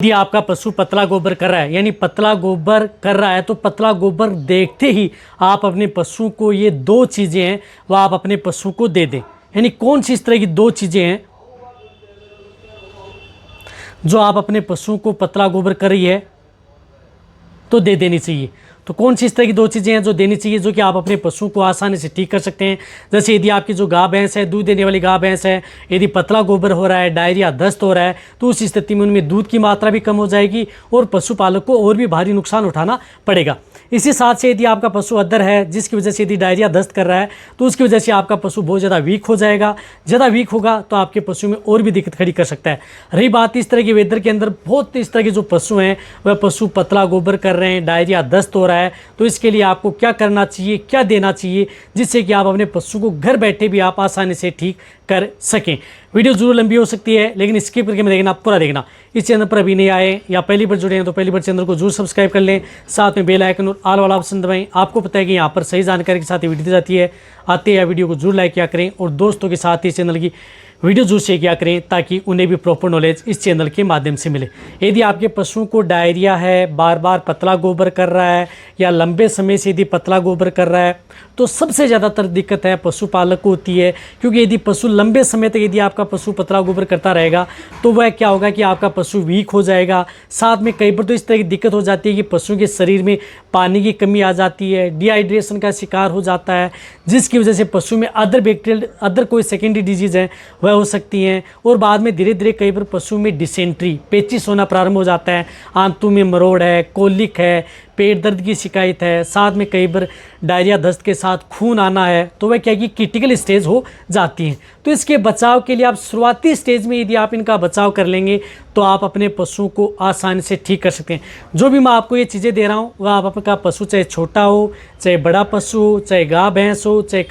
यदि आपका पशु पतला गोबर कर रहा है, यानी पतला गोबर कर रहा है, तो पतला गोबर देखते ही आप अपने पशु को ये दो चीज़ें हैं वह आप अपने पशु को दे दें। यानी कौन सी इस तरह की दो चीज़ें हैं जो आप अपने पशु को पतला गोबर कर रही है तो दे देनी चाहिए। तो कौन सी इस तरह की दो चीज़ें हैं जो देनी चाहिए, जो कि आप अपने पशु को आसानी से ठीक कर सकते हैं। जैसे यदि आपकी जो गाय भैंस है, दूध देने वाली गाय भैंस है, यदि पतला गोबर हो रहा है, डायरिया दस्त हो रहा है, तो उस स्थिति में उनमें दूध की मात्रा भी कम हो जाएगी और पशुपालक को और भी भारी नुकसान उठाना पड़ेगा। इसी साथ से यदि आपका पशु अधर है, जिसकी वजह से यदि डायरिया दस्त कर रहा है, तो उसकी वजह से आपका पशु बहुत ज़्यादा वीक हो जाएगा। ज़्यादा वीक होगा तो आपके पशु में और भी दिक्कत खड़ी कर सकता है। रही बात इस तरह के वेदर के अंदर बहुत इस तरह के जो पशु हैं वह पशु पतला गोबर कर रहे हैं, डायरिया दस्त हो रहा है, तो इसके लिए आपको क्या करना चाहिए, क्या देना चाहिए, जिससे कि आप अपने पशु को घर बैठे भी आप आसानी से ठीक कर सकें। वीडियो जरूर लंबी हो सकती है, लेकिन स्किप करके मैं देखना, पूरा देखना। इस चैनल पर अभी नहीं आए या पहली बार जुड़े हैं तो पहली बार चैनल को जरूर सब्सक्राइब कर लें, साथ में बेल आइकन और ऑल वाला ऑप्शन दबाएं। आपको पता है कि यहाँ पर सही जानकारी के साथ ही वीडियो दी जाती है। आते हैं वीडियो को जरूर लाइक किया करें और दोस्तों के साथ ही चैनल की वीडियो जरूर शेयर किया करें, ताकि उन्हें भी प्रॉपर नॉलेज इस चैनल के माध्यम से मिले। यदि आपके पशु को डायरिया है, बार बार पतला गोबर कर रहा है या लंबे समय से यदि पतला गोबर कर रहा है, तो सबसे ज़्यादातर दिक्कत है पशुपालक को होती है। क्योंकि यदि पशु लंबे समय तक यदि आपका पशु पतला गोबर करता रहेगा तो वह क्या होगा कि आपका पशु वीक हो जाएगा। साथ में कई बार तो इस तरह की दिक्कत हो जाती है कि पशु के शरीर में पानी की कमी आ जाती है, डिहाइड्रेशन का शिकार हो जाता है, जिसकी वजह से पशु में अदर कोई सेकेंडरी डिजीज़ है वह हो सकती हैं। और बाद में धीरे धीरे कई बार पशु में डिसेंट्री, पेचिश होना प्रारंभ हो जाता है, आंतों में मरोड़ है, कोलिक है, पेट दर्द की शिकायत है, साथ में कई बार डायरिया दस्त के साथ खून आना है, तो वह क्या कि क्रिटिकल स्टेज हो जाती हैं। तो इसके बचाव के लिए आप शुरुआती स्टेज में यदि आप इनका बचाव कर लेंगे तो आप अपने पशु को आसानी से ठीक कर सकते हैं। जो भी मैं आपको ये चीज़ें दे रहा हूँ वह आप आपका पशु चाहे छोटा हो, चाहे बड़ा पशु हो, चाहे गाय भैंस हो, चाहे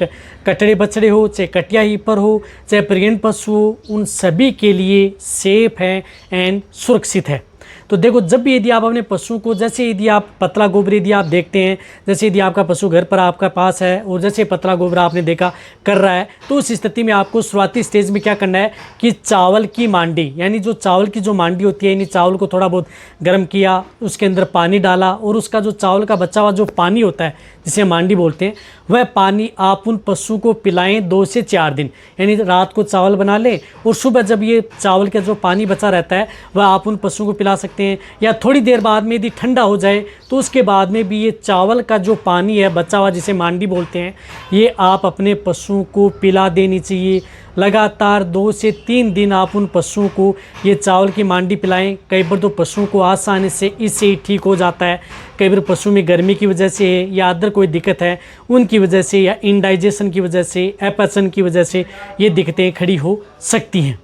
कटड़े बछड़े हो, चाहे कटिया हीपर हो, चाहे प्रेग्नेंट पशु हो, उन सभी के लिए सेफ है एंड सुरक्षित है। तो देखो, जब भी यदि आप अपने पशु को, जैसे यदि आप पतला गोबर यदि आप देखते हैं, जैसे यदि आपका पशु घर पर आपका पास है और जैसे पतला गोबर आपने देखा कर रहा है, तो उस स्थिति में आपको शुरुआती स्टेज में क्या करना है कि चावल की मांडी, यानी जो चावल की जो मांडी होती है, यानी चावल को थोड़ा बहुत गर्म किया, उसके अंदर पानी डाला और उसका जो चावल का बचा हुआ जो पानी होता है जिसे मांडी बोलते हैं, वह पानी आप उन पशु को पिलाएं 2 से 4 दिन। यानी रात को चावल बना लें और सुबह जब ये चावल का जो पानी बचा रहता है वह आप उन पशुओं को पिला सकते हैं। या थोड़ी देर बाद में यदि ठंडा हो जाए तो उसके बाद में भी ये चावल का जो पानी है बचा हुआ जिसे मांडी बोलते हैं, ये आप अपने पशुओं को पिला देनी चाहिए। लगातार 2 से 3 दिन आप उन पशुओं को ये चावल की मांडी पिलाएं। कई बार तो पशुओं को आसानी से इससे ही ठीक हो जाता है। कई बार पशु में गर्मी की वजह से या अदर कोई दिक्कत है उनकी वजह से, या इंडाइजेशन की वजह से, एपेसन की वजह से ये दिक्कतें खड़ी हो सकती हैं।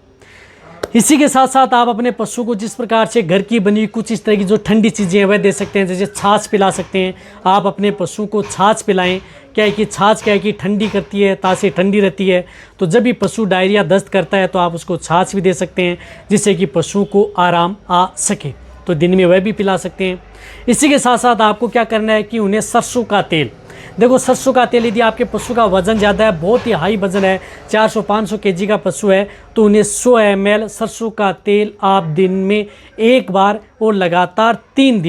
इसी के साथ साथ आप अपने पशु को जिस प्रकार से घर की बनी कुछ इस तरह की जो ठंडी चीज़ें हैं वह दे सकते हैं। जैसे छाछ पिला सकते हैं, आप अपने पशु को छाछ पिलाएं। क्या है कि छाछ क्या है कि ठंडी करती है, तासे ठंडी रहती है। तो जब भी पशु डायरिया दस्त करता है तो आप उसको छाछ भी दे सकते हैं, जिससे कि पशु को आराम आ सके। तो दिन में वह भी पिला सकते हैं। इसी के साथ साथ आपको क्या करना है कि उन्हें सरसों का तेल, देखो सरसों का तेल, यदि आपके पशु का वज़न ज़्यादा है, बहुत ही हाई वज़न है, 400-500 kg का पशु है, तो उन्हें 100 ml सरसों का तेल आप दिन में एक बार और लगातार 3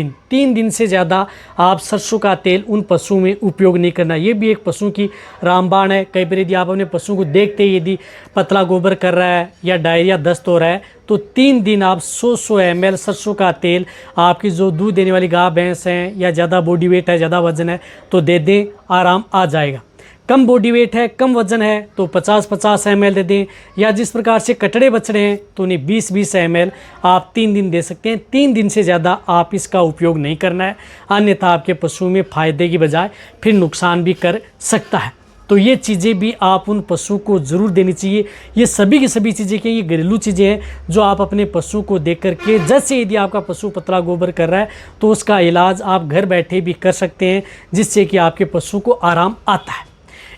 दिन से ज़्यादा आप सरसों का तेल उन पशुओं में उपयोग नहीं करना। ये भी एक पशु की रामबाण है। कई बार यदि आप अपने पशु को देखते ही यदि पतला गोबर कर रहा है या डायरिया दस्त हो रहा है, तो 3 दिन आप 100 ml सरसों का तेल आपकी जो दूध देने वाली गाय भैंस हैं या ज़्यादा बॉडी वेट है, ज़्यादा वजन है, तो दे दें, आराम आ जाएगा। कम बॉडी वेट है, कम वजन है, तो 50-50 ml दे दें। या जिस प्रकार से कटड़े बछड़े हैं तो उन्हें 20-20 ml आप 3 दिन दे सकते हैं। 3 दिन से ज़्यादा आप इसका उपयोग नहीं करना है, अन्यथा आपके पशु में फ़ायदे की बजाय फिर नुकसान भी कर सकता है। तो ये चीज़ें भी आप उन पशु को ज़रूर देनी चाहिए। ये सभी की सभी चीज़ें क्या, ये घरेलू चीज़ें हैं जो आप अपने पशु को दे करके, जैसे यदि आपका पशु पतला गोबर कर रहा है तो उसका इलाज आप घर बैठे भी कर सकते हैं, जिससे कि आपके पशु को आराम आता है।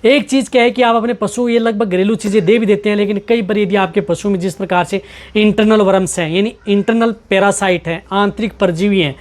एक चीज़ क्या है कि आप अपने पशु ये लगभग घरेलू चीज़ें दे भी देते हैं, लेकिन कई बार यदि आपके पशु में जिस प्रकार से इंटरनल वर्म्स हैं, यानी इंटरनल पैरासाइट हैं, आंतरिक परजीवी हैं,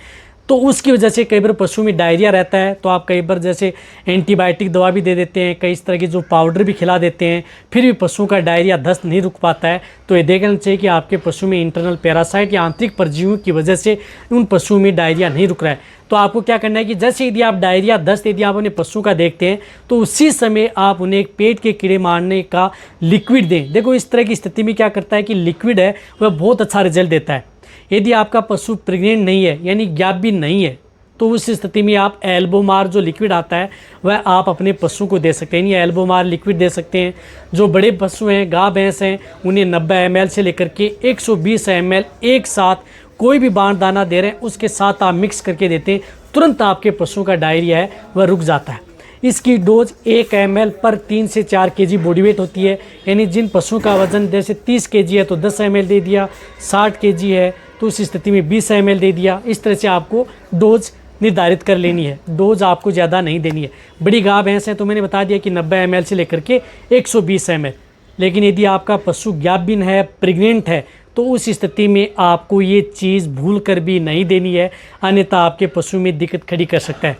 तो उसकी वजह से कई बार पशु में डायरिया रहता है, तो आप कई बार जैसे एंटीबायोटिक दवा भी दे देते हैं, कई इस तरह की जो पाउडर भी खिला देते हैं, फिर भी पशु का डायरिया दस्त नहीं रुक पाता है। तो ये देखना चाहिए कि आपके पशु में इंटरनल पैरासाइट या आंतरिक परजीवियों की वजह से उन पशुओं में डायरिया नहीं रुक रहा है। तो आपको क्या करना है कि जैसे यदि आप डायरिया दस्त यदि आप अपने पशु का देखते हैं तो उसी समय आप उन्हें एक पेट के कीड़े मारने का लिक्विड दें। देखो इस तरह की स्थिति में क्या करता है कि लिक्विड है वह बहुत अच्छा रिजल्ट देता है। यदि आपका पशु प्रेग्नेंट नहीं है यानी ज्ञापहीन नहीं है तो उस स्थिति में आप एल्बोमार जो लिक्विड आता है वह आप अपने पशु को दे सकते हैं। ये एल्बोमार लिक्विड दे सकते हैं। जो बड़े पशु हैं, गाय भैंस हैं, उन्हें 90 ml से लेकर के 120 ml एक साथ कोई भी बाण दाना दे रहे हैं उसके साथ आप मिक्स करके देते हैं, तुरंत आपके पशु का डायरिया है वह रुक जाता है। इसकी डोज 1 ml पर 3 से 4 kg बॉडी वेट होती है। यानी जिन पशुओं का वजन जैसे 30 kg है तो 10 ml दे दिया, 60 kg है तो उस स्थिति में 20 ml दे दिया। इस तरह से आपको डोज निर्धारित कर लेनी है। डोज आपको ज़्यादा नहीं देनी है। बड़ी गाय भैंस है तो मैंने बता दिया कि 90 ml से लेकर के 120 ml। लेकिन यदि आपका पशु ज्ञापहीन है, प्रेग्नेंट है, तो उस स्थिति में आपको ये चीज़ भूल कर भी नहीं देनी है, अन्यथा आपके पशु में दिक्कत खड़ी कर सकता है।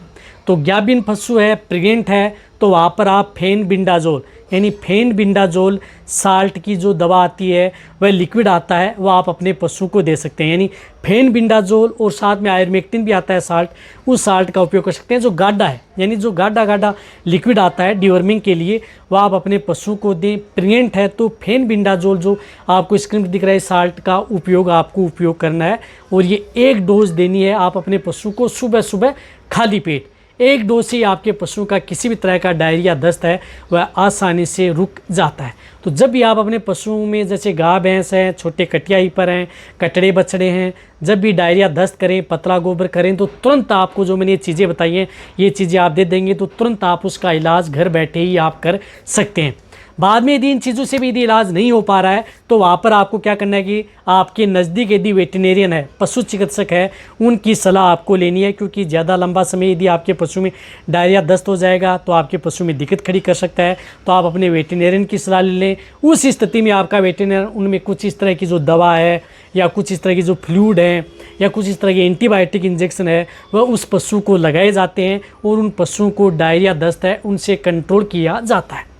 तो ज्ञापहीन पशु है, प्रेग्नेंट है, तो वहाँ पर आप फेनबिंडाजोल यानी फेनबिंडाजोल साल्ट की जो दवा आती है वह लिक्विड आता है वह आप अपने पशु को दे सकते हैं। यानी फेनबिंडाजोल और साथ में आयुर्मेक्टिन भी आता है साल्ट, उस साल्ट का उपयोग कर सकते हैं। जो गाढ़ा है यानी जो गाढ़ा लिक्विड आता है डिवर्मिंग के लिए वह आप अपने पशु को दें। प्रेग्नेंट है तो फेनबिंडाजोल जो आपको स्क्रीन पर दिख रहा है साल्ट का आपको उपयोग करना है और ये 1 डोज देनी है आप अपने पशु को सुबह सुबह खाली पेट। 1 डोज से आपके पशु का किसी भी तरह का डायरिया दस्त है वह आसानी से रुक जाता है। तो जब भी आप अपने पशुओं में जैसे गाय भैंस हैं, छोटे कटियाई पर हैं, कटड़े बछड़े हैं, जब भी डायरिया दस्त करें, पतला गोबर करें तो तुरंत आपको जो मैंने ये चीज़ें बताई हैं ये चीज़ें आप दे देंगे तो तुरंत आप उसका इलाज घर बैठे ही आप कर सकते हैं। बाद में यदि इन चीज़ों से भी यदि इलाज नहीं हो पा रहा है तो वहाँ पर आपको क्या करना है कि आपके नज़दीक यदि वेटरनेरियन है, पशु चिकित्सक है, उनकी सलाह आपको लेनी है। क्योंकि ज़्यादा लंबा समय यदि आपके पशु में डायरिया दस्त हो जाएगा तो आपके पशु में दिक्कत खड़ी कर सकता है। तो आप अपने वेटरनेरियन की सलाह ले लें। उस स्थिति में आपका वेटरनेरियन उनमें कुछ इस तरह की जो दवा है या कुछ इस तरह की जो फ्लूइड है या कुछ इस तरह के एंटीबायोटिक इंजेक्शन है वह उस पशु को लगाए जाते हैं और उन पशुओं को डायरिया दस्त है उनसे कंट्रोल किया जाता है।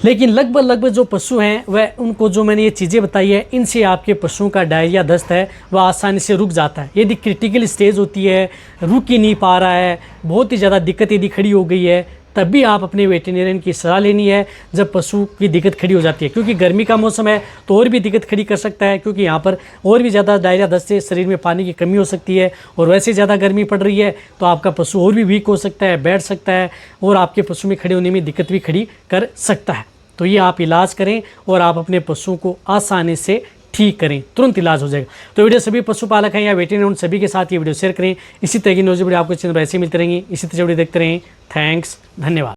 लेकिन लगभग जो पशु हैं वह उनको जो मैंने ये चीज़ें बताई है इनसे आपके पशुओं का डायरिया दस्त है वह आसानी से रुक जाता है। यदि क्रिटिकल स्टेज होती है, रुक ही नहीं पा रहा है, बहुत ही ज़्यादा दिक्कत यदि खड़ी हो गई है तब भी आप अपने वेटरनेरियन की सलाह लेनी है जब पशु की दिक्कत खड़ी हो जाती है। क्योंकि गर्मी का मौसम है तो और भी दिक्कत खड़ी कर सकता है, क्योंकि यहाँ पर और भी ज़्यादा डायरिया दस्त से शरीर में पानी की कमी हो सकती है और वैसे ज़्यादा गर्मी पड़ रही है तो आपका पशु और भी वीक हो सकता है, बैठ सकता है और आपके पशु में खड़े होने में दिक्कत भी खड़ी कर सकता है। तो ये आप इलाज करें और आप अपने पशुओं को आसानी से ठीक करें, तुरंत इलाज हो जाएगा। तो वीडियो सभी पशुपालक हैं या वेटरनरी उन सभी के साथ ये वीडियो शेयर करें। इसी तरह की न्यूज़ वीडियो आपको चैनल पर ऐसे मिलते रहेंगी। इसी तरह वीडियो देखते रहें। थैंक्स, धन्यवाद।